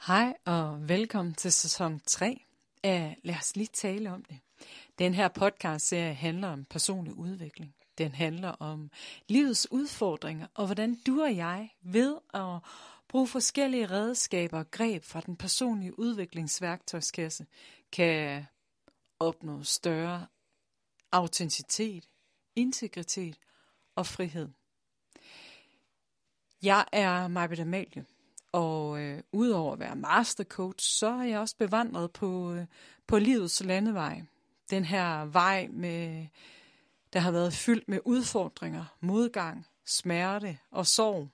Hej og velkommen til sæson 3 af Lad os lige tale om det. Den her podcast-serie handler om personlig udvikling. Den handler om livets udfordringer og hvordan du og jeg ved at bruge forskellige redskaber og greb fra den personlige udviklingsværktøjskasse kan opnå større autenticitet, integritet og frihed. Jeg er Maj-Britt Amalie. Og udover at være mastercoach, så er jeg også bevandret på livets landevej. Den her vej, der har været fyldt med udfordringer, modgang, smerte og sorg.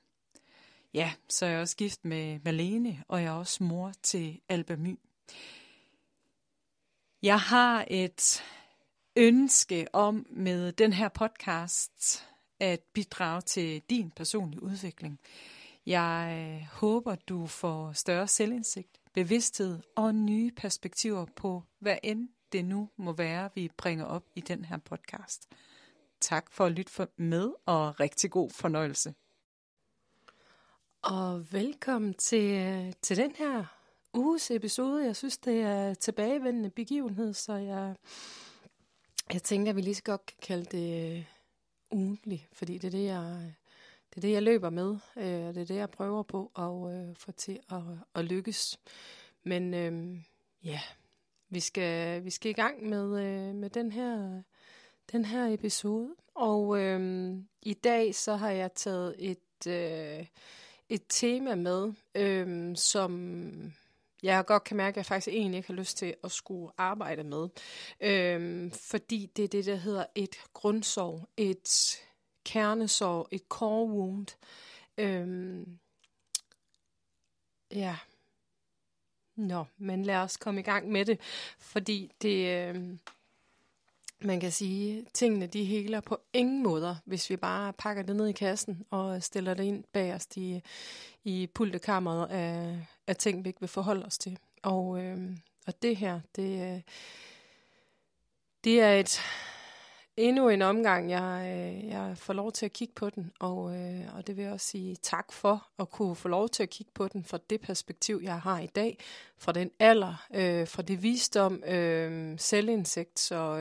Ja, så er jeg også gift med Malene, og jeg er også mor til Alba My. Jeg har et ønske om med den her podcast at bidrage til din personlige udvikling. Jeg håber, du får større selvindsigt, bevidsthed og nye perspektiver på, hvad end det nu må være, vi bringer op i den her podcast. Tak for at lytte med, og rigtig god fornøjelse. Og velkommen til den her uges episode. Jeg synes, det er tilbagevendende begivenhed, så jeg tænker, at vi lige så godt kan kalde det ugentlig, fordi det er det, jeg løber med, og det er det, jeg prøver på at få til at lykkes. Men vi skal i gang med den her episode. Og i dag så har jeg taget et tema med, som jeg godt kan mærke, at jeg faktisk egentlig ikke har lyst til at skulle arbejde med. Fordi det er det, der hedder et grundsorg, et kernesorg, et core wound. Men lad os komme i gang med det, fordi det, man kan sige, tingene de heler på ingen måder, hvis vi bare pakker det ned i kassen og stiller det ind bagerst i pultekammeret af ting, vi ikke vil forholde os til. Og det her, det er endnu en omgang, jeg får lov til at kigge på den, og det vil jeg også sige tak for at kunne få lov til at kigge på den fra det perspektiv, jeg har i dag, fra den alder, fra det visdom, selvindsigt, så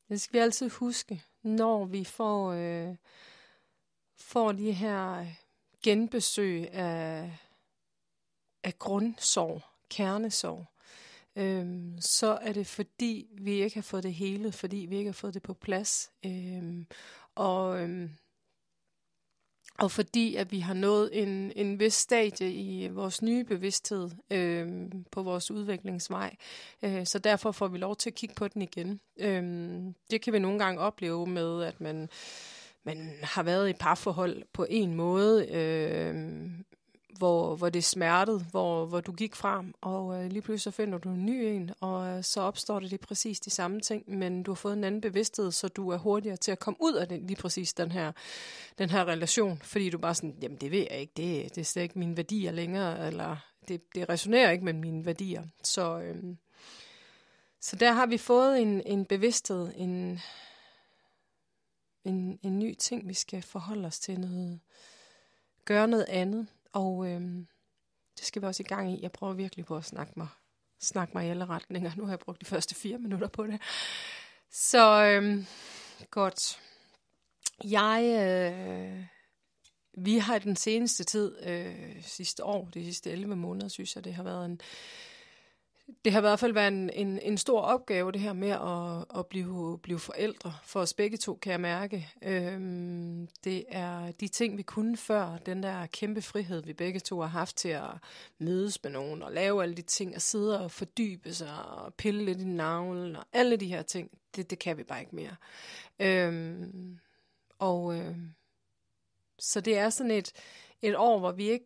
det skal vi altid huske, når vi får de her genbesøg af grundsorg, kernesorg. Så er det fordi, vi ikke har fået det hele, fordi vi ikke har fået det på plads. Og fordi, at vi har nået en vis stadie i vores nye bevidsthed på vores udviklingsvej. Så derfor får vi lov til at kigge på den igen. Det kan vi nogle gange opleve med, at man har været i parforhold på en måde, hvor det smertede, hvor du gik frem, og lige pludselig så finder du en ny en, og så opstår det præcis de samme ting, men du har fået en anden bevidsthed, så du er hurtigere til at komme ud af lige præcis den her relation, fordi du bare sådan, jamen det ved jeg ikke, det er slet ikke mine værdier længere, eller det resonerer ikke med mine værdier. Så der har vi fået en bevidsthed, en ny ting, vi skal forholde os til, gøre noget andet. Og det skal vi også i gang i. Jeg prøver virkelig på at snakke mig i alle retninger. Nu har jeg brugt de første 4 minutter på det. Så godt. Vi har den seneste tid, sidste år, de sidste 11 måneder, synes jeg, det har været i hvert fald været en stor opgave, det her med at blive forældre. For os begge to, kan jeg mærke. Det er de ting, vi kunne før. Den der kæmpe frihed, vi begge to har haft til at mødes med nogen og lave alle de ting, og sidde og fordybe sig og pille lidt i navlen og alle de her ting. Det kan vi bare ikke mere. Så det er sådan et år, hvor vi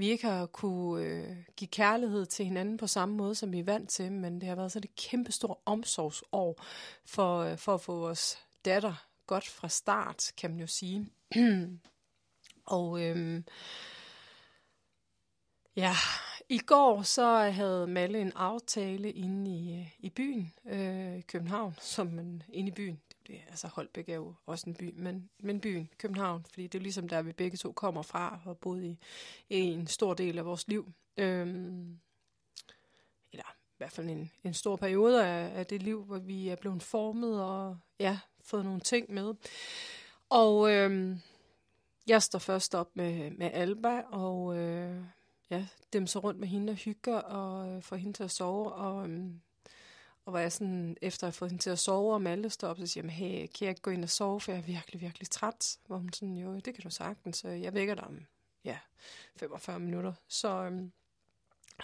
ikke har kunne give kærlighed til hinanden på samme måde, som vi er vant til, men det har været sådan et kæmpestort omsorgsår for at få vores datter godt fra start, kan man jo sige. Og i går så havde Malle en aftale inde i byen, København, som man inde i byen. det, altså Holbæk er jo også en by, men byen, København, fordi det er ligesom der, vi begge to kommer fra, og boet i en stor del af vores liv. Eller i hvert fald en stor periode af det liv, hvor vi er blevet formet og fået nogle ting med. Og jeg står først op med Alba, og dem så rundt med hende og hygger, og får hende til at sove, og hvor jeg sådan, efter at have fået hende til at sove, og Malle står op, så siger jeg, hey, kan jeg ikke gå ind og sove, for jeg er virkelig, virkelig træt. Hvor hun sådan, jo, det kan du sagtens, så jeg vækker dig om 45 minutter. Så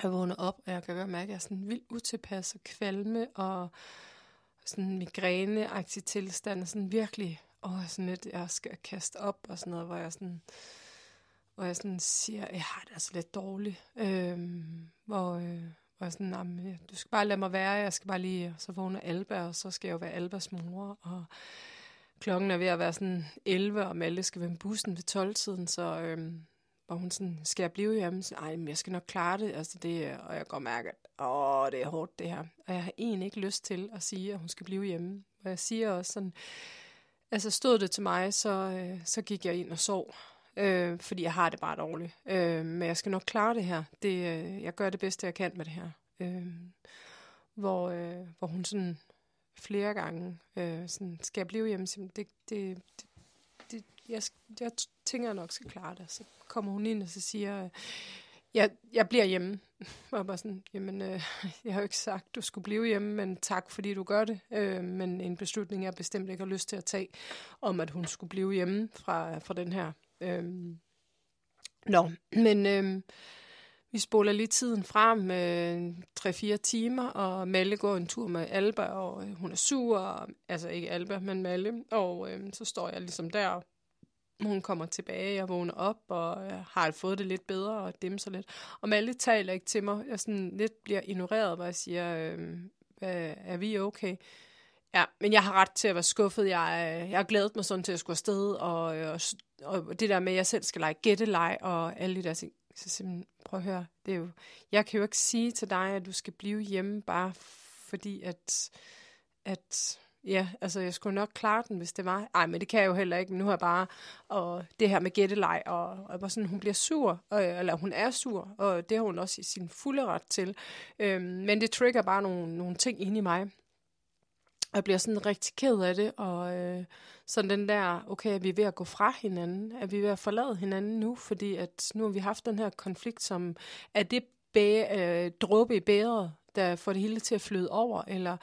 jeg vågner op, og jeg kan godt mærke, at jeg er sådan vildt utilpas og kvalme, og sådan migræne-agtig tilstand, og sådan virkelig, sådan lidt, jeg skal kaste op, og sådan noget, hvor jeg sådan siger, jeg har det altså lidt dårligt, hvor jeg sådan, du skal bare lade mig være, jeg skal bare lige, så vågner Alba, og så skal jeg jo være Albas mor, og klokken er ved at være sådan 11, og Malle skal være med bussen ved 12-tiden, så hvor hun sådan, skal jeg blive hjemme? Så, men jeg skal nok klare det, altså det, og jeg går og mærker, at det er hårdt det her, og jeg har egentlig ikke lyst til at sige, at hun skal blive hjemme, og jeg siger også sådan, altså stod det til mig, så gik jeg ind og sov, fordi jeg har det bare dårligt. Men jeg skal nok klare det her. Jeg gør det bedste, jeg kan med det her. Hvor hun sådan flere gange sådan, skal jeg blive hjemme? Jeg tænker, jeg nok skal klare det. Så kommer hun ind, og så siger jeg bliver hjemme. Og jeg bare sådan, jamen, jeg har jo ikke sagt, du skulle blive hjemme, men tak, fordi du gør det. Men en beslutning, jeg bestemt ikke har lyst til at tage, om at hun skulle blive hjemme fra den her. Vi spoler lige tiden frem 3-4 timer, og Malle går en tur med Alba, og hun er sur, altså ikke Alba, men Malle, og så står jeg ligesom der. Hun kommer tilbage, jeg vågner op, og har fået det lidt bedre, og dimser lidt. Og Malle taler ikke til mig. Jeg sådan lidt bliver ignoreret, hvor jeg siger, er vi okay? Ja, men jeg har ret til at være skuffet. Jeg har glædet mig sådan til at skulle afsted, og det der med, at jeg selv skal lege gætteleg, og alle de der ting. Så simpelthen, prøv at høre, det er jo, jeg kan jo ikke sige til dig, at du skal blive hjemme, bare fordi at altså jeg skulle nok klare den, hvis det var. Ej, men det kan jeg jo heller ikke, men nu har jeg bare, og det her med gætteleg, og sådan, hun bliver sur, eller hun er sur, og det har hun også i sin fulde ret til. Men det trigger bare nogle ting inde i mig. Og jeg bliver sådan rigtig ked af det, og sådan den der, okay, er vi ved at gå fra hinanden? Er vi ved at forlade hinanden nu? Fordi at nu har vi haft den her konflikt, som er det dråbe i bægeret, der får det hele til at flyde over. Eller,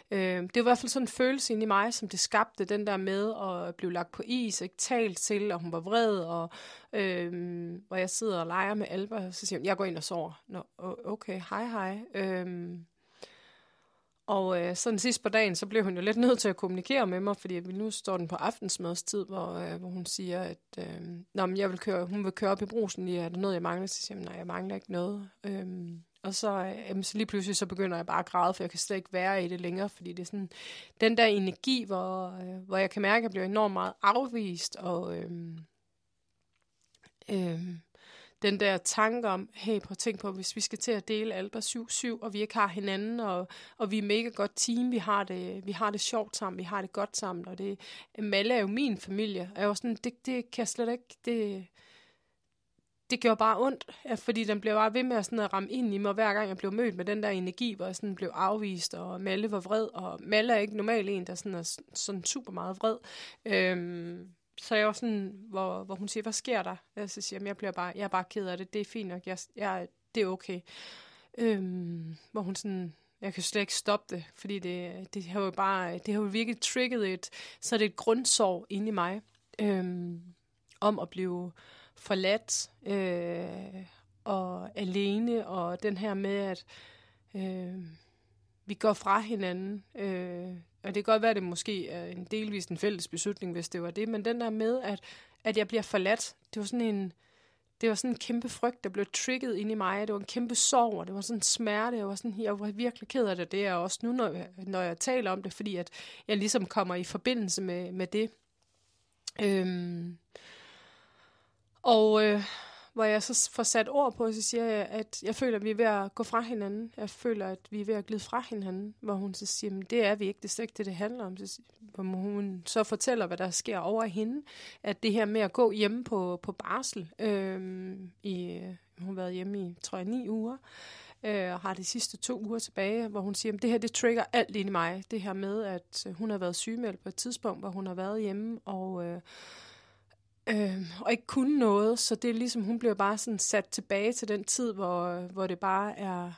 det er i hvert fald sådan en følelse inde i mig, som det skabte, den der med at blive lagt på is, ikke talt til, og hun var vred, og jeg sidder og leger med Alba, og så siger hun, jeg går ind og sover. Nå, okay, hej. Og sådan sidst på dagen, så blev hun jo lidt nødt til at kommunikere med mig, fordi nu står den på aftensmadstid, hvor hun siger, at hun vil køre op i Brugsen lige, er der noget, jeg mangler? Så siger jeg, nej, jeg mangler ikke noget. Og så lige pludselig så begynder jeg bare at græde, for jeg kan slet ikke være i det længere, fordi det er sådan den der energi, hvor jeg kan mærke, at jeg bliver enormt meget afvist, og den der tanke om, hey, prøv at tænke på, hvis vi skal til at dele Alba 7-7, og vi ikke har hinanden, og vi er mega godt team, vi har det sjovt sammen, vi har det godt sammen, og Malle er jo min familie, og jeg var sådan, det kan jeg slet ikke, det gjorde bare ondt, fordi den blev bare ved med at ramme ind i mig, hver gang jeg blev mødt med den der energi, hvor jeg sådan blev afvist, og Malle var vred, og Malle er ikke normalt en, der er sådan super meget vred. Så jeg var sådan, hvor hun siger, hvad sker der? Så siger jeg er bare ked af det, det er fint nok, det er okay. Hvor hun sådan, jeg kan slet ikke stoppe det, fordi det har jo virkelig trigget så er det et grundsorg inde i mig, om at blive forladt og alene, og den her med, at vi går fra hinanden, og det kan godt være, at det måske er en delvis en fælles beslutning, hvis det var det, men den der med, at jeg bliver forladt, det var sådan en kæmpe frygt, der blev trigget ind i mig, det var en kæmpe sorg, og det var sådan en smerte, jeg var virkelig ked af det, er også nu, når jeg taler om det, fordi at jeg ligesom kommer i forbindelse med det. hvor jeg så får sat ord på, så siger jeg, at jeg føler, at vi er ved at gå fra hinanden. Jeg føler, at vi er ved at glide fra hinanden. Hvor hun så siger, men det er vi ikke, det er slet ikke det handler om. Hvor hun så fortæller, hvad der sker over hende. At det her med at gå hjemme på barsel, hun har været hjemme i, tror jeg, 9 uger, og har de sidste 2 uger tilbage, hvor hun siger, at det her, det trigger alt ind i mig. Det her med, at hun har været sygemeldt på et tidspunkt, hvor hun har været hjemme, og ikke kunne noget, så det er ligesom, hun bliver bare sådan sat tilbage til den tid, hvor det bare er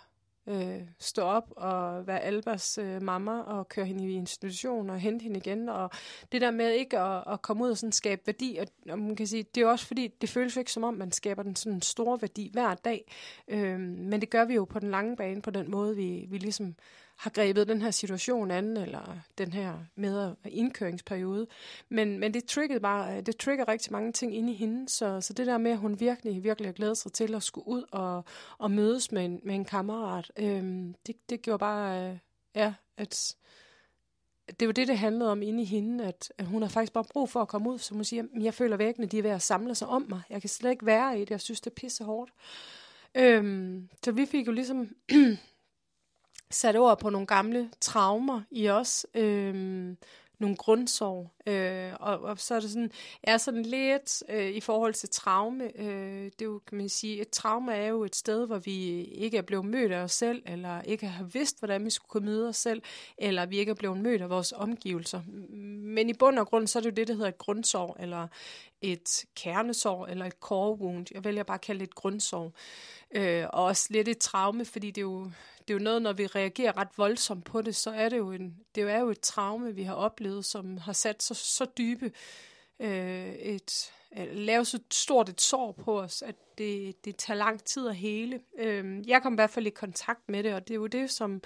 stå op og være Albers mamma og køre hende i institution og hente hende igen, og det der med ikke at komme ud og sådan skabe værdi, og man kan sige, det er også fordi, det føles ikke som om, man skaber den sådan store værdi hver dag, men det gør vi jo på den lange bane, på den måde, vi ligesom har grebet den her situation an, eller den her med indkøringsperiode. Men det trigger rigtig mange ting inde i hende, så det der med, at hun virkelig glæder sig til at skulle ud og mødes med en kammerat, det gjorde bare, at det var det handlede om inde i hende, at hun har faktisk bare brug for at komme ud, som hun siger, jeg føler væggene, de er ved at samle sig om mig. Jeg kan slet ikke være i det, jeg synes, det er pisse hårdt. Så vi fik jo ligesom sat ord på nogle gamle traumer i os, nogle grundsorg, og så er det sådan lidt i forhold til traume. Det er jo, kan man sige, et traume er jo et sted, hvor vi ikke er blevet mødt af os selv, eller ikke har vidst, hvordan vi skulle kunne møde os selv, eller vi ikke er blevet mødt af vores omgivelser. Men i bund og grund, så er det jo det, der hedder et grundsorg, eller et kernesorg, eller et core wound. Jeg vælger bare at kalde det et grundsorg. Og også lidt et traume, fordi det er jo noget, når vi reagerer ret voldsomt på det, så er det er jo et traume, vi har oplevet, som har sat så dybe, lavet så stort et sår på os, at det tager lang tid at hele. Jeg kom i hvert fald i kontakt med det, og det er jo det, som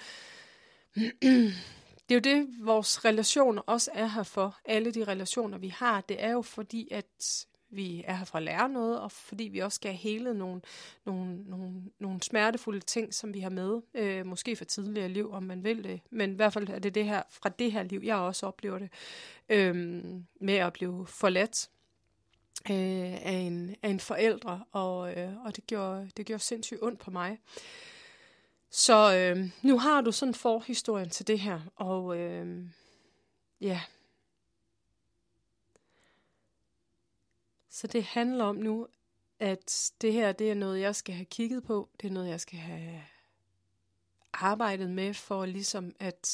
det er jo det, vores relationer også er her for. Alle de relationer, vi har, det er jo fordi, at vi er her for at lære noget, og fordi vi også skal hele nogle smertefulde ting, som vi har med. Måske fra tidligere liv, om man vil det. Men i hvert fald er det her fra det her liv, jeg også oplever det, med at blive forladt af en forældre, og det gjorde sindssygt ondt på mig. Så nu har du sådan forhistorien til det her, og ja. Så det handler om nu, at det her, det er noget, jeg skal have kigget på. Det er noget, jeg skal have arbejdet med for ligesom at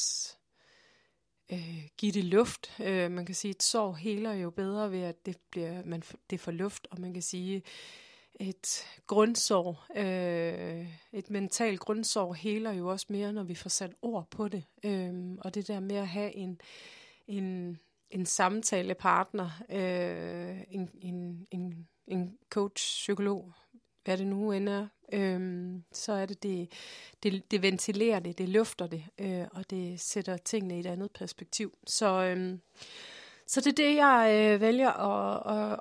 give det luft. Man kan sige, at et sår heler jo bedre ved, at det får luft, og man kan sige, et grundsår, et mentalt grundsår heler jo også mere, når vi får sat ord på det. Og det der med at have en samtalepartner, en coach, psykolog, hvad det nu end er, så er det ventilerer det lufter det, og det sætter tingene i et andet perspektiv. Så det er det, jeg vælger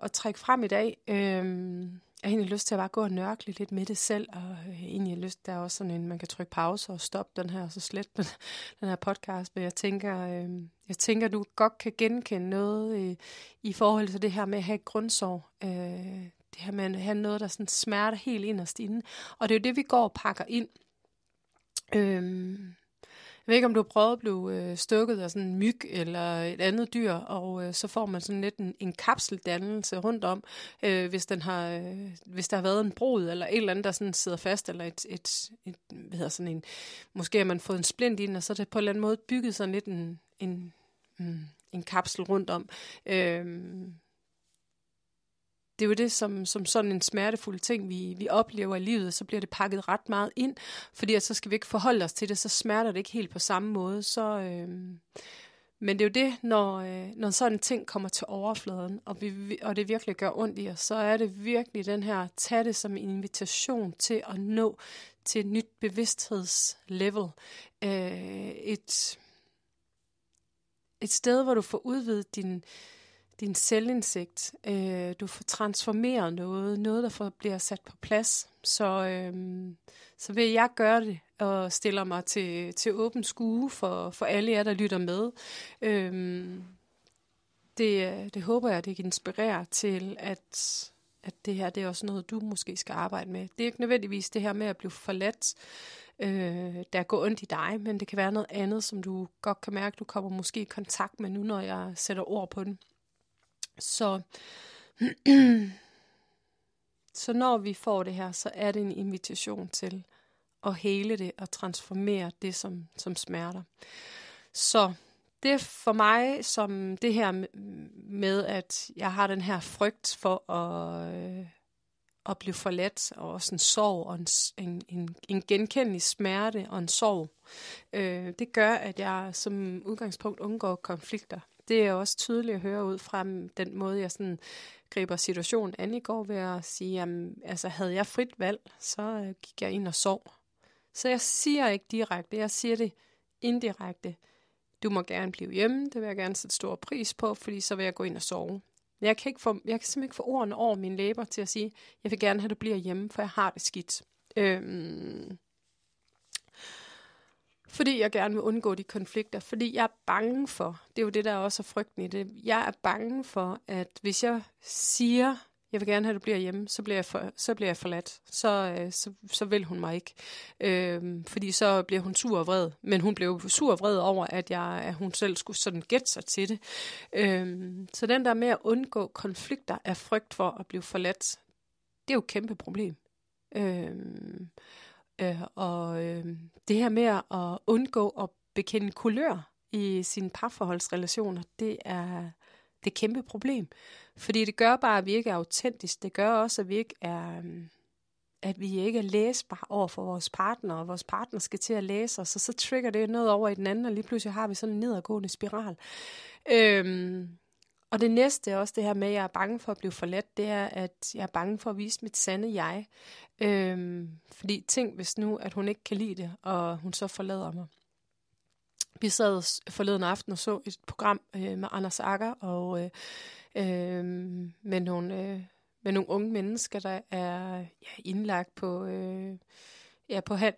at trække frem i dag. Jeg har egentlig lyst til at bare gå og nørkle lidt med det selv, og egentlig lyst, der er også sådan man kan trykke pause og stoppe den her, og så slette den her podcast, men jeg tænker, du godt kan genkende noget i forhold til det her med at have et grundsorg, det her med at have noget, der sådan smerter helt inderst inde, og det er jo det, vi går og pakker ind. Jeg ved ikke, om du har prøvet at blive stukket af sådan en myg eller et andet dyr, og så får man sådan lidt en kapseldannelse rundt om, hvis der har været en brud eller et eller andet, der sådan sidder fast, eller hvad hedder sådan måske har man fået en splint ind, og så er det på en eller anden måde bygget sådan lidt en kapsel rundt om. Det er jo det, som sådan en smertefuld ting, vi oplever i livet, så bliver det pakket ret meget ind, fordi så skal vi ikke forholde os til det, så smerter det ikke helt på samme måde. Men det er jo det, når sådan en ting kommer til overfladen, og det virkelig gør ondt i os, så er det virkelig den her, tag det som en invitation til at nå til et nyt bevidsthedslevel. Et sted, hvor du får udvidet din selvindsigt, du får transformeret noget der bliver sat på plads. Så vil jeg gøre det, og stiller mig til åben skue for alle jer, der lytter med. Det håber jeg, det kan inspirere til, at det her, det er også noget, du måske skal arbejde med. Det er ikke nødvendigvis det her med at blive forladt, der går ondt i dig, men det kan være noget andet, som du godt kan mærke, du kommer måske i kontakt med nu, når jeg sætter ord på den. Så når vi får det her, så er det en invitation til at hele det og transformere det, som smerter. Så det er for mig som det her med, at jeg har den her frygt for at blive forladt, og også en sorg, og en genkendelig smerte og en sorg. Det gør, at jeg som udgangspunkt undgår konflikter. Det er også tydeligt at høre ud fra den måde, jeg sådan griber situationen an i går ved at sige, jamen, altså havde jeg frit valg, så gik jeg ind og sov. Så jeg siger ikke direkte, jeg siger det indirekte. Du må gerne blive hjemme, det vil jeg gerne sætte stor pris på, fordi så vil jeg gå ind og sove. Jeg kan simpelthen ikke få ordene over mine læber til at sige, jeg vil gerne have, at du bliver hjemme, for jeg har det skidt. Fordi jeg gerne vil undgå de konflikter, fordi jeg er bange for, det er jo det, der også er frygten i det, jeg er bange for, at hvis jeg siger, jeg vil gerne have, at du bliver hjemme, så bliver jeg forladt. Så vil hun mig ikke. Fordi så bliver hun sur og vred. Men hun blev sur og vred over, at hun selv skulle sådan gætte sig til det. Så den der med at undgå konflikter af frygt for at blive forladt, det er jo et kæmpe problem. Det her med at undgå at bekende kulør i sine parforholdsrelationer, det er et kæmpe problem. Fordi det gør bare, at vi ikke er autentiske. Det gør også, at vi ikke er læsbare over for vores partner, og vores partner skal til at læse os, og så trigger det noget over i den anden, og lige pludselig har vi sådan en nedadgående spiral. Og det næste er også det her med, at jeg er bange for at blive forladt, det er, at jeg er bange for at vise mit sande jeg. Fordi tænk hvis nu, at hun ikke kan lide det, og hun så forlader mig. Vi sad forleden aften og så et program med Anders Agger, og med nogle unge mennesker, der er indlagt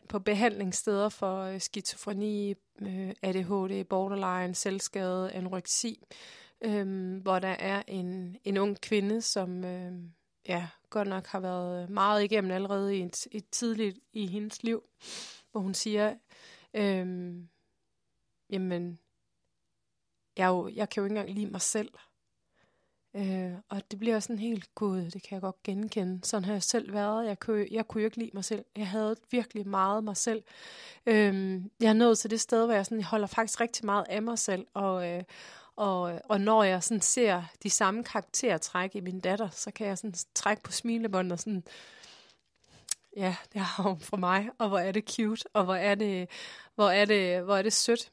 på behandlingssteder for skizofreni, ADHD, borderline, selvskade, anoreksi, hvor der er en ung kvinde, som godt nok har været meget igennem allerede i et tidligt i hendes liv, hvor hun siger, jamen, jeg kan jo ikke engang lide mig selv. Og det bliver sådan helt, gud, det kan jeg godt genkende. Sådan har jeg selv været. Jeg kunne jo ikke lide mig selv. Jeg havde virkelig meget mig selv. Jeg er nået til det sted, hvor jeg holder faktisk rigtig meget af mig selv. Og når jeg sådan ser de samme karaktertræk i min datter, så kan jeg sådan trække på smilebåndet og sådan, ja, det har hun fra mig, og hvor er det cute, og hvor er det sødt.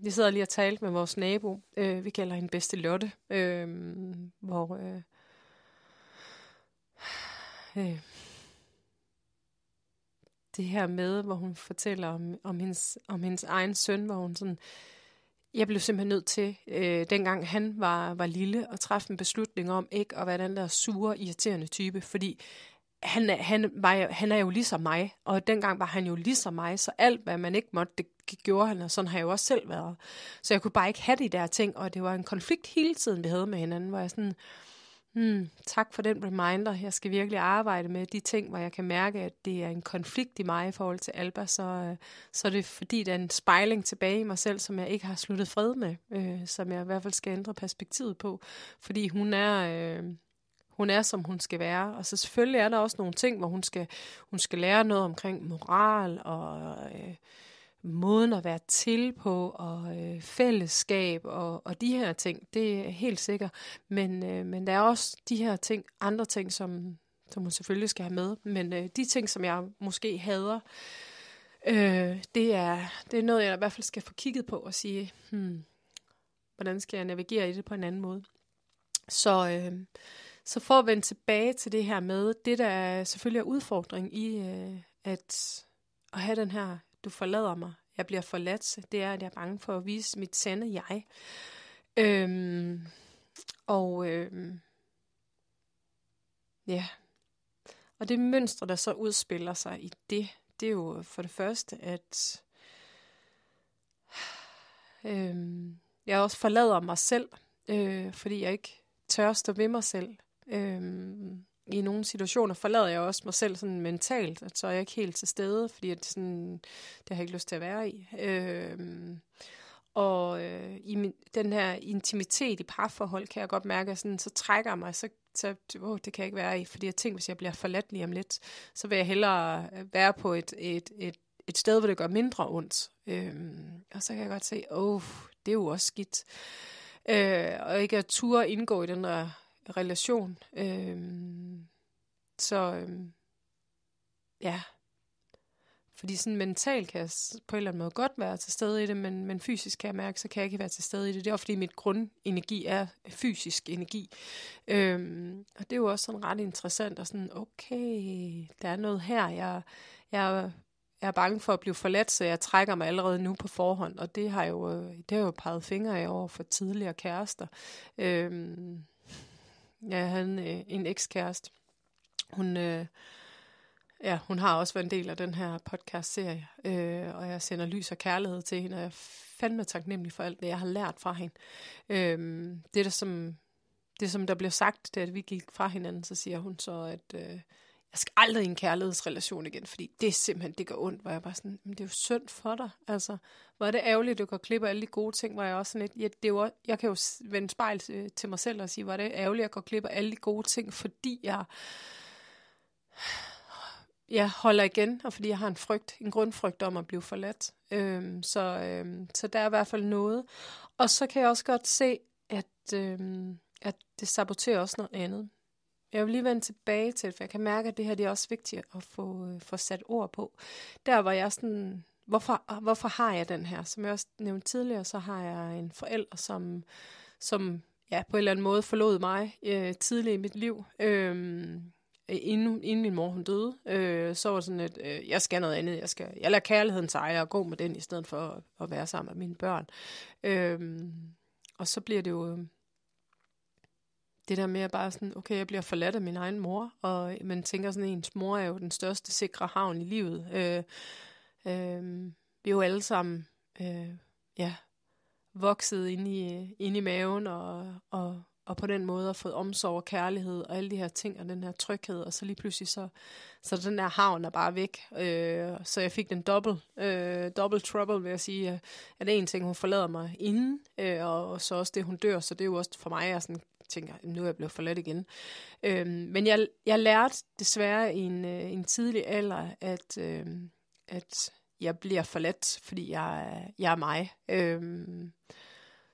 Vi sidder lige og talte med vores nabo. Vi kalder hende Bedste Lotte. Hvor det her med, hvor hun fortæller om hendes egen søn, hvor hun sådan, jeg blev simpelthen nødt til, dengang han var lille, at træffe en beslutning om ikke at være den der sure, irriterende type, fordi han er jo ligesom mig, og dengang var han jo ligesom mig, så alt, hvad man ikke måtte, det gjorde han, og sådan har jeg jo også selv været. Så jeg kunne bare ikke have de der ting, og det var en konflikt hele tiden, vi havde med hinanden, hvor jeg sådan, tak for den reminder, jeg skal virkelig arbejde med de ting, hvor jeg kan mærke, at det er en konflikt i mig i forhold til Alba, så er det fordi, der er en spejling tilbage i mig selv, som jeg ikke har sluttet fred med, som jeg i hvert fald skal ændre perspektivet på, fordi hun er, som hun skal være. Og så selvfølgelig er der også nogle ting, hvor hun skal lære noget omkring moral og måden at være til på og fællesskab og de her ting. Det er helt sikkert. Men der er også de her ting, andre ting, som hun selvfølgelig skal have med. Men de ting, som jeg måske hader, det er noget, jeg i hvert fald skal få kigget på og sige, hvordan skal jeg navigere i det på en anden måde. Så for at vende tilbage til det her med, det der selvfølgelig er udfordring i at have den her, du forlader mig, jeg bliver forladt, det er, at jeg er bange for at vise mit sande jeg. Og det mønstre, der så udspiller sig i det er jo for det første, at jeg også forlader mig selv, fordi jeg ikke tør stå ved mig selv. i nogle situationer forlader jeg også mig selv sådan mentalt, at så er jeg ikke helt til stede, fordi at sådan, det har jeg ikke lyst til at være i. Den her intimitet i parforhold, kan jeg godt mærke, at sådan, så trækker jeg mig, så det kan jeg ikke være i, fordi jeg tænker, hvis jeg bliver forladt lige om lidt, så vil jeg hellere være på et sted, hvor det gør mindre ondt. Og så kan jeg godt se, det er jo også skidt. Og ikke at turde indgå i den der relation. Ja. Fordi sådan mentalt kan jeg på en eller anden måde godt være til stede i det, men fysisk kan jeg mærke, så kan jeg ikke være til stede i det. Det er også fordi mit grundenergi er fysisk energi. Og det er jo også sådan ret interessant, og sådan, okay, der er noget her, jeg er bange for at blive forladt, så jeg trækker mig allerede nu på forhånd, og det har jo peget fingre af over for tidligere kærester. Jeg havde en ekskæreste. Hun har også været en del af den her podcast-serie, og jeg sender lys og kærlighed til hende, og jeg er fandme taknemmelig for alt det, jeg har lært fra hende. Det, som der blev sagt, da vi gik fra hinanden, så siger hun så, at jeg skal aldrig i en kærlighedsrelation igen, fordi det er simpelthen, det gør ondt, hvor jeg bare sådan, men det er jo synd for dig, altså. Hvor er det ærgerligt, at du går klippe alle de gode ting, hvor jeg også sådan lidt, jeg kan jo vende spejl til mig selv og sige, hvor er det ærgerligt, at jeg går klippe alle de gode ting, fordi jeg holder igen, og fordi jeg har en grundfrygt om at blive forladt. Så der er i hvert fald noget. Og så kan jeg også godt se, at det saboterer også noget andet. Jeg vil lige vende tilbage til det, for jeg kan mærke, at det her det er også vigtigt at få sat ord på. Der var jeg sådan, hvorfor har jeg den her? Som jeg også nævnte tidligere, så har jeg en forælder, som på en eller anden måde forlod mig tidligt i mit liv. Inden min mor hun døde, så var det sådan, at jeg skal noget andet. Jeg lader kærligheden til eje og gå med den, i stedet for at være sammen med mine børn. Og så bliver det jo det der med at bare sådan, okay, jeg bliver forladt af min egen mor, og man tænker sådan, ens mor er jo den største sikre havn i livet. Vi er jo alle sammen vokset ind i maven, og på den måde har fået omsorg og kærlighed, og alle de her ting, og den her tryghed, og så lige pludselig, så den der havn er bare væk. Så jeg fik den double trouble, vil jeg sige, at en ting, hun forlader mig inden, og så også det, hun dør, så det er jo også for mig, jeg sådan tænker, nu er jeg blevet forladt igen. Men jeg lærte desværre i en tidlig alder, at jeg bliver forladt, fordi jeg er mig.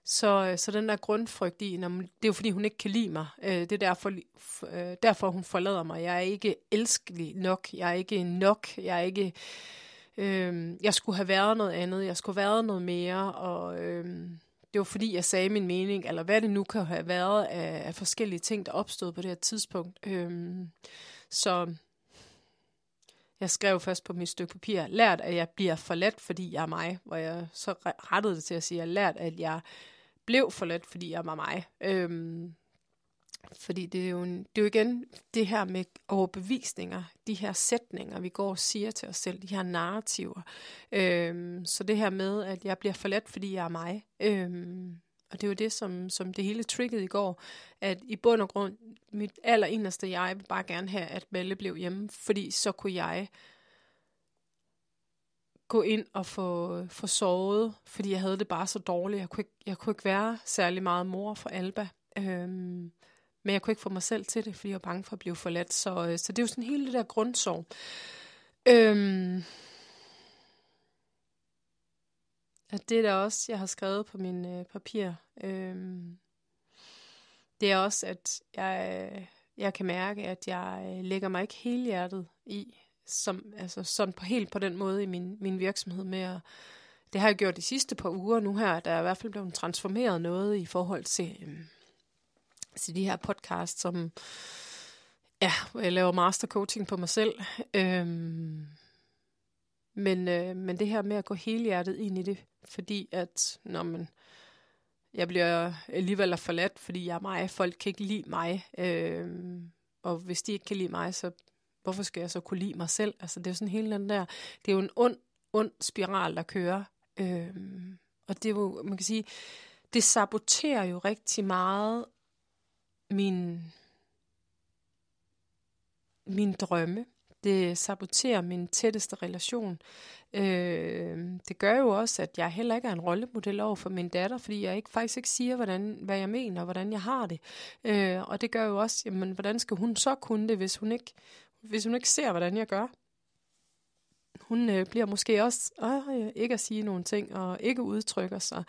Så den der grundfrygt i, det er jo fordi, hun ikke kan lide mig. Det er derfor hun forlader mig. Jeg er ikke elskelig nok. Jeg er ikke nok. Jeg er ikke... jeg skulle have været noget andet. Jeg skulle have været noget mere. Og det var fordi, jeg sagde min mening, eller hvad det nu kan have været af forskellige ting, der opstod på det her tidspunkt. Så jeg skrev først på mit stykke papir, lært, at jeg bliver forladt, fordi jeg er mig. Hvor jeg så rettede det til at sige, at jeg lært, at jeg blev forladt, fordi jeg var mig. Fordi det er jo igen det her med overbevisninger, de her sætninger, vi går og siger til os selv, de her narrativer. Så det her med, at jeg bliver forladt, fordi jeg er mig. Og det er jo det, som det hele triggede i går, at i bund og grund, mit allerinderste jeg vil bare gerne have, at Melle blev hjemme, fordi så kunne jeg gå ind og få sovet, fordi jeg havde det bare så dårligt. Jeg kunne ikke være særlig meget mor for Alba, men jeg kunne ikke få mig selv til det, fordi jeg var bange for at blive forladt. Så det er jo sådan hele det der grundsorg. At det er der også, jeg har skrevet på min papir. Det er også, at jeg kan mærke, at jeg lægger mig ikke helhjertet i, sådan helt på den måde i min virksomhed med at, det har jeg gjort de sidste par uger nu her, der er i hvert fald blevet transformeret noget i forhold til de her podcasts, som jeg laver master coaching på mig selv. Men det her med at gå helhjertet ind i det, fordi at jeg bliver alligevel forladt, fordi jeg er mig. Folk kan ikke lide mig. Og hvis de ikke kan lide mig, så hvorfor skal jeg så kunne lide mig selv? Altså det er jo sådan hele den der, det er jo en ond spiral, der kører. Og det er jo, man kan sige, det saboterer jo rigtig meget mine drømme. Det saboterer min tætteste relation. Det gør jo også, at jeg heller ikke er en rollemodel over for min datter, fordi jeg faktisk ikke siger, hvad jeg mener, og hvordan jeg har det. Og det gør jo også, jamen, hvordan skal hun så kunne det, hvis hun ikke ser, hvordan jeg gør? Hun bliver måske også ikke at sige nogle ting, og ikke udtrykker sig.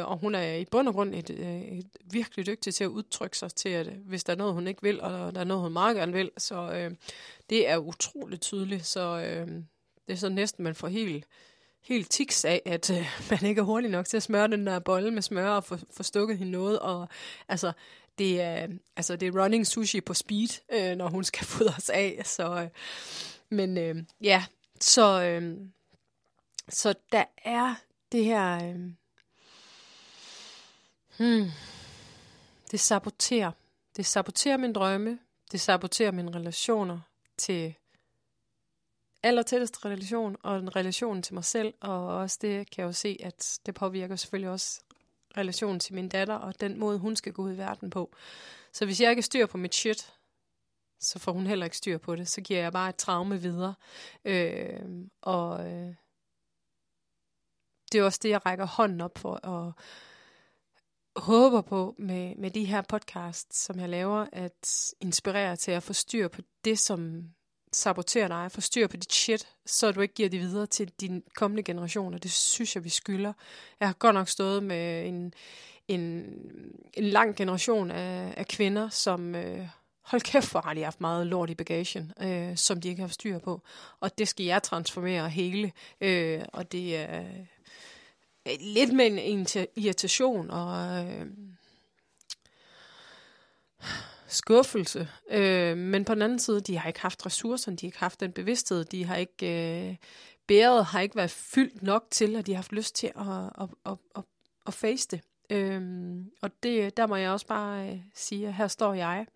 Og hun er i bund og grund et virkelig dygtig til at udtrykke sig til, at hvis der er noget, hun ikke vil, og der er noget, hun meget gerne vil. Så det er utroligt tydeligt. Så det er så næsten, man får helt tiks af, at man ikke er hurtig nok til at smøre den der bolle med smør og få stukket hende noget. Og altså, det er running sushi på speed, når hun skal fodres af. Så, Så der er det her, det saboterer mine drømme, det saboterer mine relationer til allertætteste relation, og en relation til mig selv, og også det kan jeg jo se, at det påvirker selvfølgelig også relationen til min datter, og den måde, hun skal gå ud i verden på. Så hvis jeg ikke styr på mit shit, så får hun heller ikke styr på det. Så giver jeg bare et traume videre. Det er også det, jeg rækker hånden op for, og håber på med de her podcasts, som jeg laver, at inspirere til at få styr på det, som saboterer dig, få styr på dit shit, så du ikke giver det videre til dine kommende generationer. Det synes jeg, vi skylder. Jeg har godt nok stået med en lang generation af kvinder, som hold kæft, hvor har de haft meget lort i bagagen, som de ikke har styr på. Og det skal jeg transformere og hele. Og det er lidt med en irritation og skuffelse. Men på den anden side, de har ikke haft ressourcerne, de har ikke haft den bevidsthed, de har ikke bæret, har ikke været fyldt nok til, at de har haft lyst til at face det. Og det, der må jeg også bare sige, at her står jeg.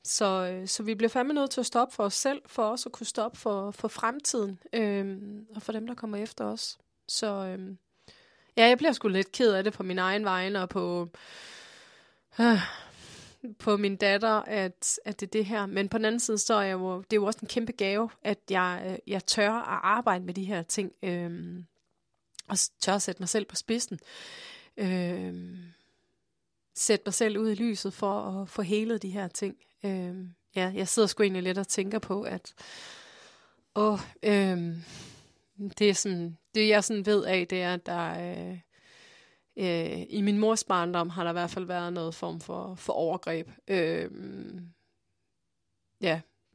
Så vi bliver fandme nødt til at stoppe for os selv, for også at kunne stoppe for fremtiden, og for dem, der kommer efter os. Så jeg bliver sgu lidt ked af det på min egen vegne, og på min datter, at det er det her. Men på den anden side, så er det er jo også en kæmpe gave, at jeg tør at arbejde med de her ting, og tør at sætte mig selv på spidsen. Sætte mig selv ud i lyset for at få helet de her ting. Jeg sidder sgu egentlig lidt og tænker på, at det er sådan, det jeg sådan ved af, det er, at der i min mors barndom har der i hvert fald været noget form for overgreb.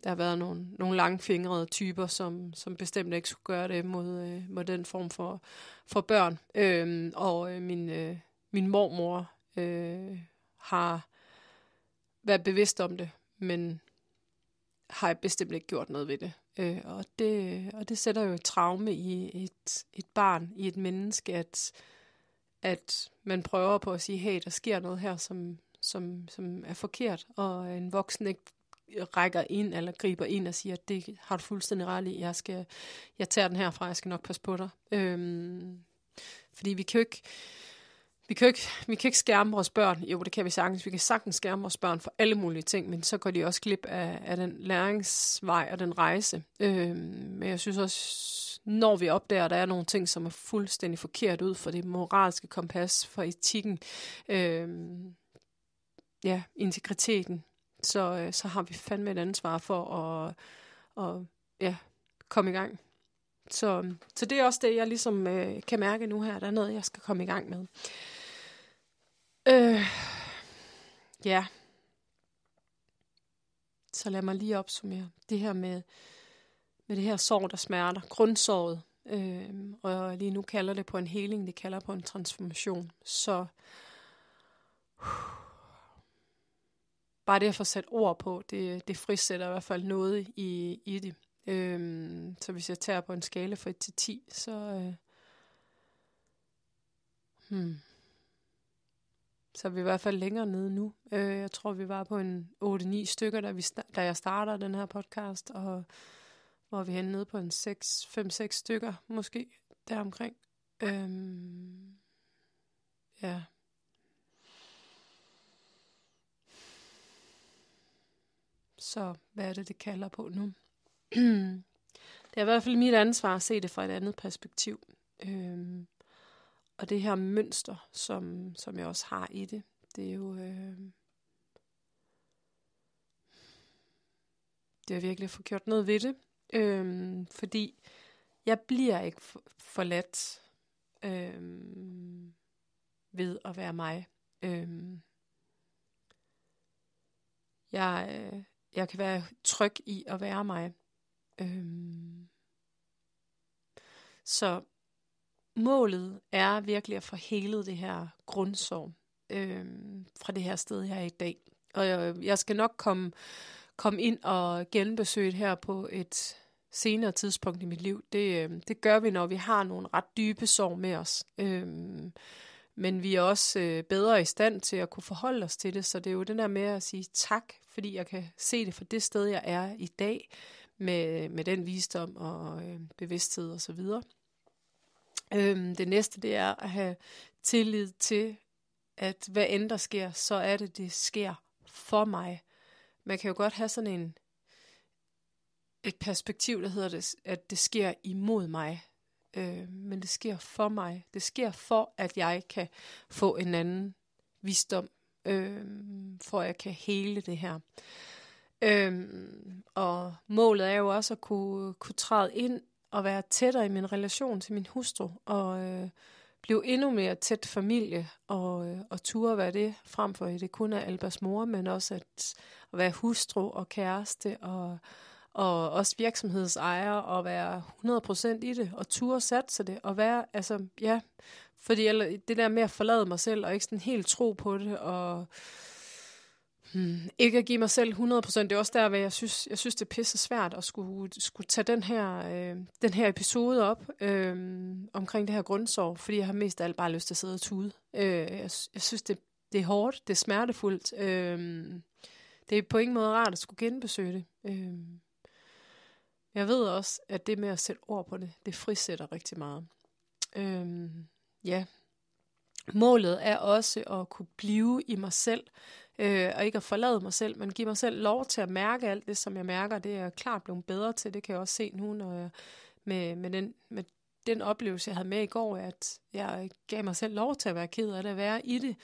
Der har været nogle langfingrede typer, som bestemt ikke skulle gøre det mod den form for børn. Min mormor har været bevidst om det, men har bestemt ikke gjort noget ved det. Og det sætter jo et traume i et barn, i et menneske, at man prøver på at sige, hey, der sker noget her, som er forkert, og en voksen ikke rækker ind eller griber ind og siger, at det har du fuldstændig ret i, jeg tager den herfra, jeg skal nok passe på dig. Fordi vi kan ikke skærme vores børn. Jo, det kan vi sagtens. Vi kan sagtens skærme vores børn for alle mulige ting, men så går de også glip af den læringsvej og den rejse. Men jeg synes også, når vi opdager, at der er nogle ting, som er fuldstændig forkert ud for det moralske kompas, for etikken, integriteten, så har vi fandme et ansvar for at komme i gang. Så det er også det, jeg ligesom kan mærke nu her. Der er noget, jeg skal komme i gang med. Så lad mig lige opsummere. Det her med det her sorg, der smerter. Grundsorget. Og lige nu kalder det på en heling. Det kalder på en transformation. Så bare det at få sat ord på, det frisætter i hvert fald noget i det. Så hvis jeg tager på en skala fra 1 til 10, så så er vi i hvert fald længere nede nu. Jeg tror, vi var på en 8-9 stykker, da jeg starter den her podcast, og hvor vi er nede på en 5-6 stykker, måske deromkring. Så hvad er det kalder på nu? Det er i hvert fald mit ansvar at se det fra et andet perspektiv. Og det her mønster, som jeg også har i det, det er jo... det er virkelig at få gjort noget ved det. Fordi jeg bliver ikke forladt ved at være mig. Jeg kan være tryg i at være mig. Så målet er virkelig at få helet det her grundsorg fra det her sted her i dag. Og jeg skal nok komme ind og genbesøge det her på et senere tidspunkt i mit liv. Det gør vi, når vi har nogle ret dybe sorg med os. Men vi er også bedre i stand til at kunne forholde os til det, så det er jo det der med at sige tak, fordi jeg kan se det fra det sted, jeg er i dag, med den visdom og bevidsthed og så videre. Det næste, det er at have tillid til, at hvad end der sker, så er det sker for mig. Man kan jo godt have sådan et perspektiv, der hedder det, at det sker imod mig. Men det sker for mig. Det sker for, at jeg kan få en anden visdom, for at jeg kan hele det her. Og målet er jo også at kunne træde ind og være tættere i min relation til min hustru, og blive endnu mere tæt familie, og ture være det, frem for at det kun er Albers mor, men også at være hustru og kæreste, og også virksomhedsejer, og være 100% i det, og ture satse det, og være, altså, ja, fordi det der med at forlade mig selv, og ikke sådan helt tro på det, og ikke at give mig selv 100%, det er også der, hvor jeg synes det er pisse svært at skulle tage den her episode op omkring det her grundsorg, fordi jeg har mest af alt bare lyst til at sidde og tude. Jeg synes, det er hårdt, det er smertefuldt. Det er på ingen måde rart at skulle genbesøge det. Jeg ved også, at det med at sætte ord på det, det frisætter rigtig meget. Ja. Målet er også at kunne blive i mig selv, og ikke at forlade mig selv, men give mig selv lov til at mærke alt det, som jeg mærker. Det er jeg klart blevet bedre til. Det kan jeg også se nu, når jeg med den oplevelse, jeg havde med i går, at jeg gav mig selv lov til at være ked af det, at være i det.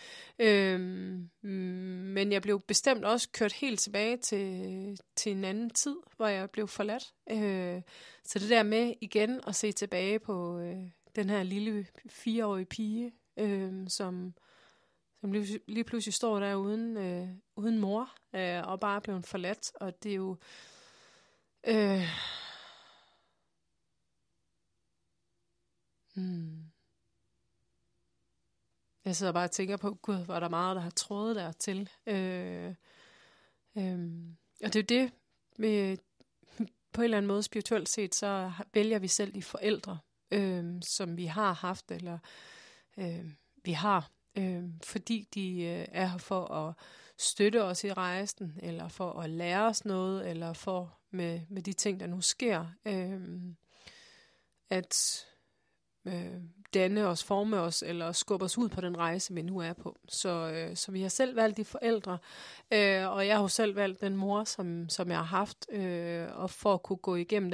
Men jeg blev bestemt også kørt helt tilbage til en anden tid, hvor jeg blev forladt. Så det der med igen at se tilbage på den her lille 4-årige pige, som lige pludselig står der uden mor, og bare er blevet forladt, og det er jo jeg sidder bare og tænker på, gud, hvor der meget, der har trådet dertil. Og det er jo det, med, på en eller anden måde spirituelt set, så vælger vi selv de forældre, som vi har haft, eller vi har, fordi de er her for at støtte os i rejsen, eller for at lære os noget, eller for med de ting, der nu sker, at danne os, forme os, eller skubbe os ud på den rejse, vi nu er på. Så vi har selv valgt de forældre, og jeg har jo selv valgt den mor, som jeg har haft, og for at kunne gå igennem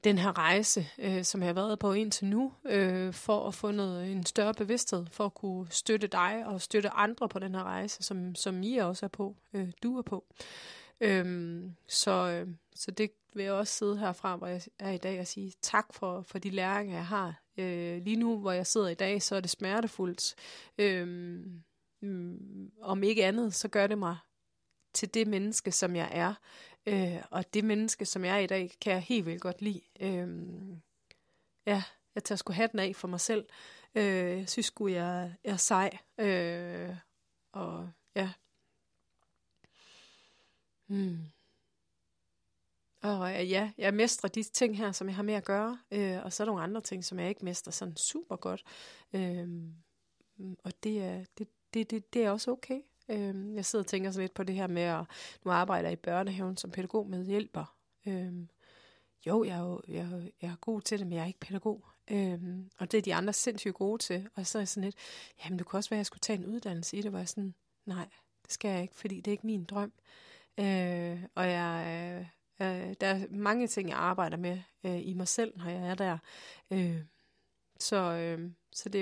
den her rejse, som jeg har været på indtil nu, for at få en større bevidsthed, for at kunne støtte dig og støtte andre på den her rejse, som I også er på, du er på. Så det vil jeg også sidde herfra, hvor jeg er i dag, og sige tak for de læringer, jeg har. Lige nu, hvor jeg sidder i dag, så er det smertefuldt. Om ikke andet, så gør det mig til det menneske, som jeg er. Og det menneske, som jeg er i dag, kan jeg helt vildt godt lide. Jeg tager sgu hatten af for mig selv. Jeg synes sgu, jeg er sej. Og ja. Og ja, jeg mestrer de ting her, som jeg har med at gøre, og så er der nogle andre ting, som jeg ikke mestrer sådan super godt. Og det er også okay. Jeg sidder og tænker så lidt på det her med, at nu arbejder jeg i børnehaven som pædagog med hjælper. Jo, jeg er god til det, men jeg er ikke pædagog. Og det er de andre sindssygt gode til. Og så er jeg sådan lidt, jamen det kunne også være, at jeg skulle tage en uddannelse i det, hvor jeg sådan, nej, det skal jeg ikke, fordi det er ikke min drøm. Og der er mange ting, jeg arbejder med i mig selv, når jeg er der. Så det er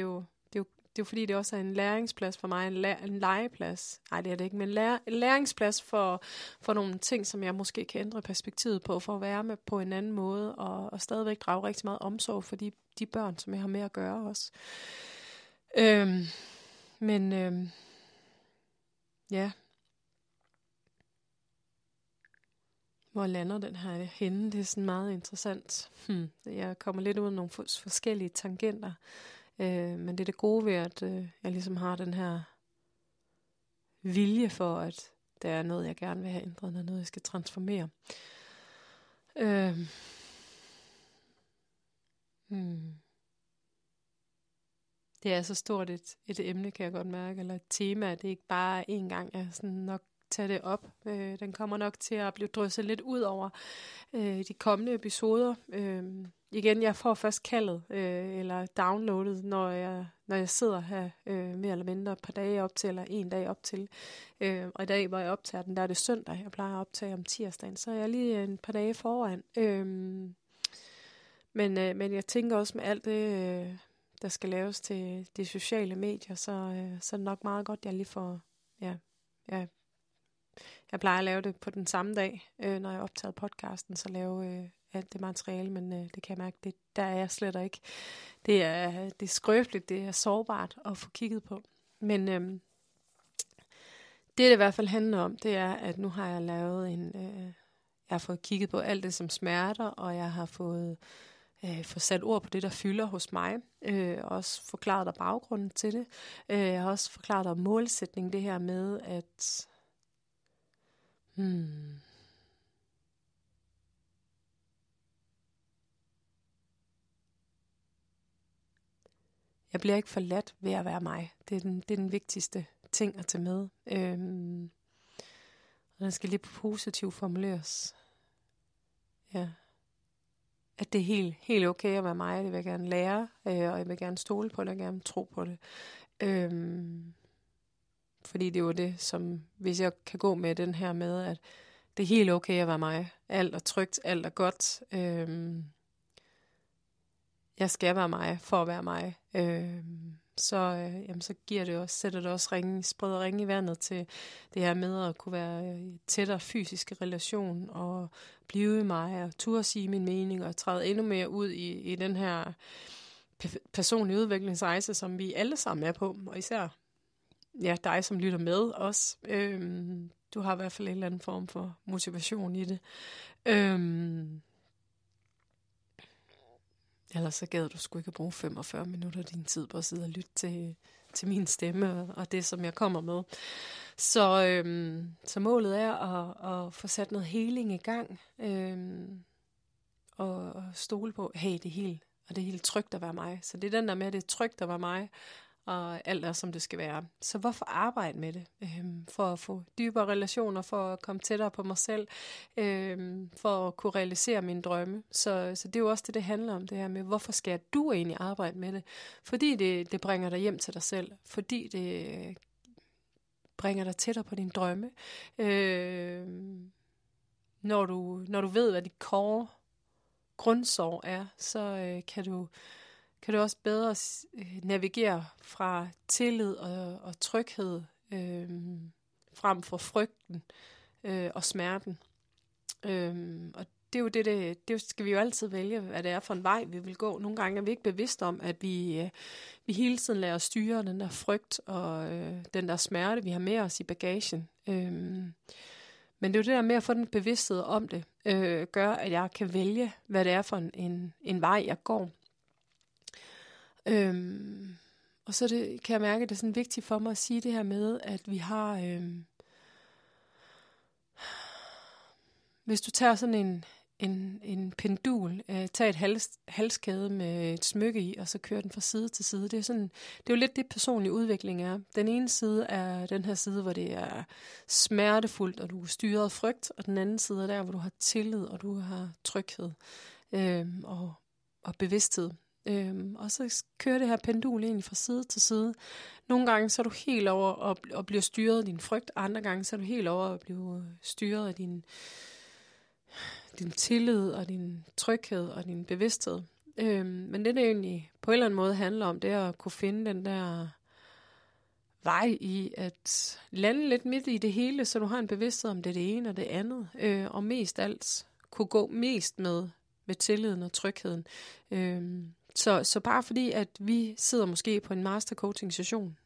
jo fordi, det også er en læringsplads for mig, en legeplads. Nej, det er det ikke, men en læringsplads for nogle ting, som jeg måske kan ændre perspektivet på, for at være med på en anden måde, og stadigvæk drage rigtig meget omsorg for de børn, som jeg har med at gøre også. Ja. Hvor lander den her henne? Det er sådan meget interessant. Jeg kommer lidt ud af nogle forskellige tangenter. Men det er det gode ved, at jeg ligesom har den her vilje for, at der er noget, jeg gerne vil have ændret, der er noget, jeg skal transformere. Det er så stort et emne, kan jeg godt mærke, eller et tema, at det ikke bare en gang jeg sådan nok tage det op. Den kommer nok til at blive drysset lidt ud over de kommende episoder. Igen, jeg får først kaldet eller downloadet, når jeg sidder her mere eller mindre et par dage op til, eller en dag op til. Og i dag, hvor jeg optager den, der er det søndag. Jeg plejer at optage om tirsdagen, så er jeg lige en par dage foran. Men jeg tænker også med alt det, der skal laves til de sociale medier, så er det nok meget godt, jeg lige får... Jeg plejer at lave det på den samme dag, når jeg optager podcasten, så lave alt det materiale, men det kan jeg mærke, der er jeg slet ikke. Det er skrøbeligt, det er sårbart at få kigget på. Men det i hvert fald handler om, det er, at nu har jeg lavet jeg har fået kigget på alt det, som smerter, og jeg har fået sat ord på det, der fylder hos mig, og også forklaret dig baggrunden til det. Jeg har også forklaret dig målsætning, det her med, at jeg bliver ikke forladt ved at være mig. Det er den vigtigste ting at tage med. Og den skal lige positivt formuleres. Ja. At det er helt okay at være mig. Det vil jeg gerne lære, og jeg vil gerne stole på det, og gerne tro på det. Fordi det er jo det, som hvis jeg kan gå med den her med, at det er helt okay at være mig. Alt er trygt, alt er godt. Jeg skal være mig for at være mig. Så giver det også, sætter det også spreder ringe i vandet til det her med at kunne være i tættere fysiske relation og blive i mig og turde sige min mening og træde endnu mere ud i den her personlige udviklingsrejse, som vi alle sammen er på, og især dig, som lytter med også. Du har i hvert fald en eller anden form for motivation i det. Ellers så gad du sgu ikke at bruge 45 minutter af din tid på at sidde og lytte til min stemme og det, som jeg kommer med. Så målet er at få sat noget heling i gang, og stole på, hey, det er helt trygt at være mig. Så det er den der med, at det er trygt at være mig, og alt er, som det skal være. Så hvorfor arbejde med det? For at få dybere relationer, for at komme tættere på mig selv, for at kunne realisere mine drømme. Så det er jo også det handler om, det her med, hvorfor skal du egentlig arbejde med det? Fordi det bringer dig hjem til dig selv. Fordi det bringer dig tættere på dine drømme. Når du ved, hvad dit core grundsorg er, så kan du også bedre navigere fra tillid og tryghed frem for frygten og smerten. Og det er jo det skal vi jo altid vælge, hvad det er for en vej, vi vil gå. Nogle gange er vi ikke bevidste om, at vi hele tiden lader os styre den der frygt og den der smerte, vi har med os i bagagen. Men det er jo det der med at få den bevidsthed om det, gør, at jeg kan vælge, hvad det er for en vej, jeg går. Og så kan jeg mærke, at det er sådan vigtigt for mig at sige det her med, at vi har... hvis du tager sådan en pendul, tag et halskæde med et smykke i, og så kører den fra side til side. Det er jo lidt det personlige udvikling er. Den ene side er den her side, hvor det er smertefuldt, og du er styret af frygt, og den anden side er der, hvor du har tillid, og du har tryghed og bevidsthed. Og så kører det her pendul egentlig fra side til side. Nogle gange så er du helt over og bliver styret af din frygt, andre gange så er du helt over at blive styret af din tillid og din tryghed og din bevidsthed. Men det egentlig på en eller anden måde handler om, det er at kunne finde den der vej i at lande lidt midt i det hele, så du har en bevidsthed om det ene og det andet, og mest alt kunne gå mest med tilliden og trygheden. Så bare fordi, at vi sidder måske på en mastercoaching-session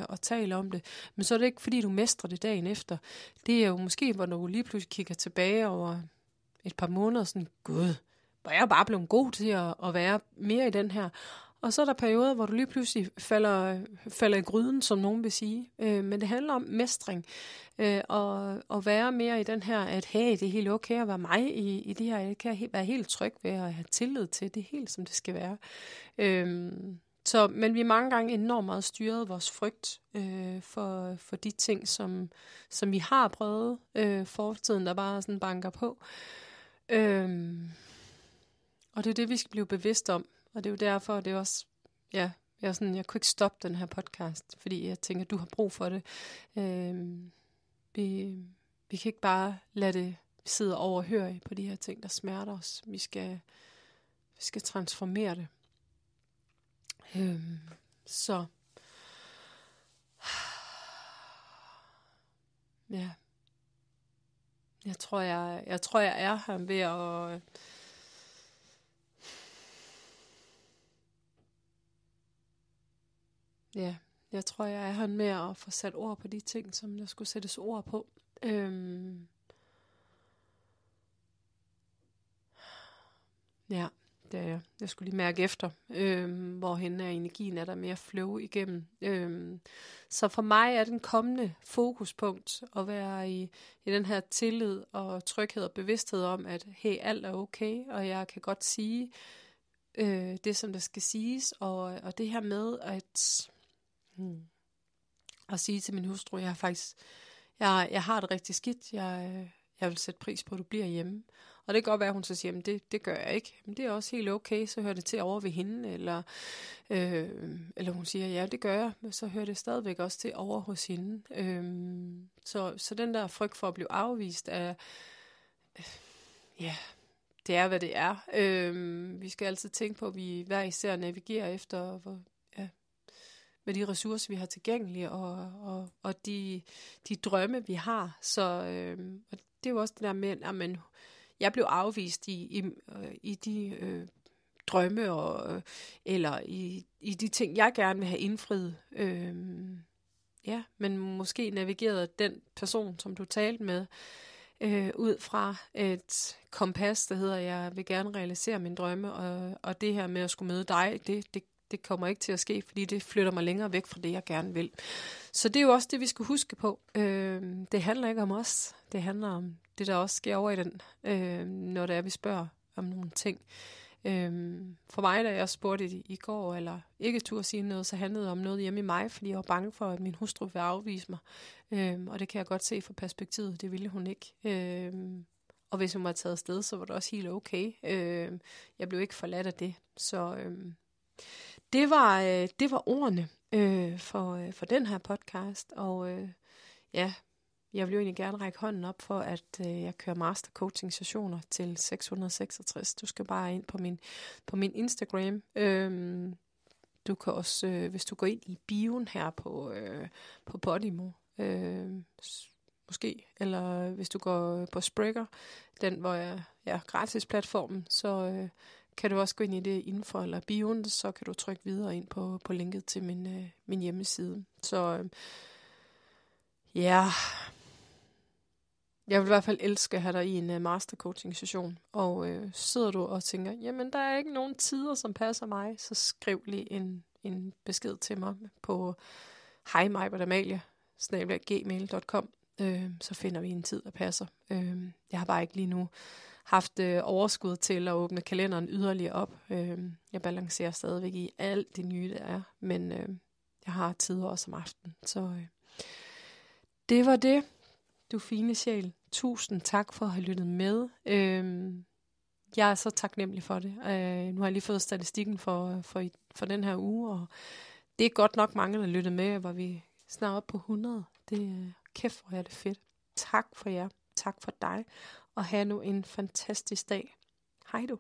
og taler om det, men så er det ikke fordi, du mestrer det dagen efter. Det er jo måske, hvor du lige pludselig kigger tilbage over et par måneder, sådan, gud, hvor jeg bare blevet god til at være mere i den her. Og så er der perioder, hvor du lige pludselig falder i gryden, som nogen vil sige. Men det handler om mestring. Og være mere i den her, at hey, det er helt okay at være mig i det her. Jeg kan være helt tryg ved at have tillid til det helt, som det skal være. Men vi er mange gange enormt meget styret vores frygt for de ting, som vi har prøvet fortiden, der bare sådan banker på. Og det er det, vi skal blive bevidst om. Og det er jo derfor, det er også, ja, jeg kunne ikke stoppe den her podcast, fordi jeg tænker, du har brug for det. Vi kan ikke bare lade det sidde og overhøre på de her ting, der smerter os. Vi skal transformere det. Så. Ja. Jeg tror, jeg er her ved at ja, jeg tror, jeg er her med at få sat ord på de ting, som der skulle sættes ord på. Ja, det er jeg. Jeg skulle lige mærke efter, hvorhen er energien er der mere flow igennem. Så for mig er den kommende fokuspunkt at være i den her tillid og tryghed og bevidsthed om, at hey, alt er okay, og jeg kan godt sige det, som der skal siges, og det her med at sige til min hustru, jeg har det rigtig skidt, jeg vil sætte pris på, at du bliver hjemme. Og det kan godt være, at hun så siger, men det gør jeg ikke. Men det er også helt okay, så hører det til over ved hende. Eller hun siger, ja, det gør jeg, men så hører det stadigvæk også til over hos hende. Så den der frygt for at blive afvist er, ja, det er, hvad det er. Vi skal altid tænke på, at vi hver især navigerer efter, med de ressourcer, vi har tilgængelige, og de drømme, vi har. Så og det er jo også det der med, at jeg blev afvist i de drømme, eller i de ting, jeg gerne vil have indfriet. Ja, men måske navigeret den person, som du talte med, ud fra et kompas, der hedder, jeg vil gerne realisere mine drømme, og det her med at skulle møde dig, det kommer ikke til at ske, fordi det flytter mig længere væk fra det, jeg gerne vil. Så det er jo også det, vi skal huske på. Det handler ikke om os. Det handler om det, der også sker over i den, når det er, vi spørger om nogle ting. For mig, da jeg spurgte i går, eller ikke turde sige noget, så handlede det om noget hjemme i mig, fordi jeg var bange for, at min hustru ville afvise mig. Og det kan jeg godt se fra perspektivet. Det ville hun ikke. Og hvis hun var taget afsted, så var det også helt okay. Jeg blev ikke forladt af det. Så det var ordene for den her podcast. Og ja, jeg vil jo egentlig gerne række hånden op for, at jeg kører master coaching sessioner til 666. Du skal bare ind på min Instagram. Du kan også, hvis du går ind i bioen her på Podimo, måske, eller hvis du går på Spreaker, den hvor jeg gratis platformen, så kan du også gå ind i det info eller bioen, så kan du trykke videre ind på linket til min hjemmeside. Så ja, jeg vil i hvert fald elske at have dig i en master coaching session, og sidder du og tænker, jamen der er ikke nogen tider, som passer mig, så skriv lige en besked til mig på hejmajbertamalie@gmail.com, så finder vi en tid, der passer. Jeg har bare ikke lige nu haft overskud til at åbne kalenderen yderligere op. Jeg balancerer stadigvæk i alt det nye, der er, men jeg har tid også om aftenen. Så det var det, du fine sjæl. Tusind tak for at have lyttet med. Jeg er så taknemmelig for det. Nu har jeg lige fået statistikken for den her uge, og det er godt nok mange, der lyttede med, hvor vi snart op på 100. Det kæft, hvor er det fedt. Tak for jer. Tak for dig. Og have nu en fantastisk dag. Hej du.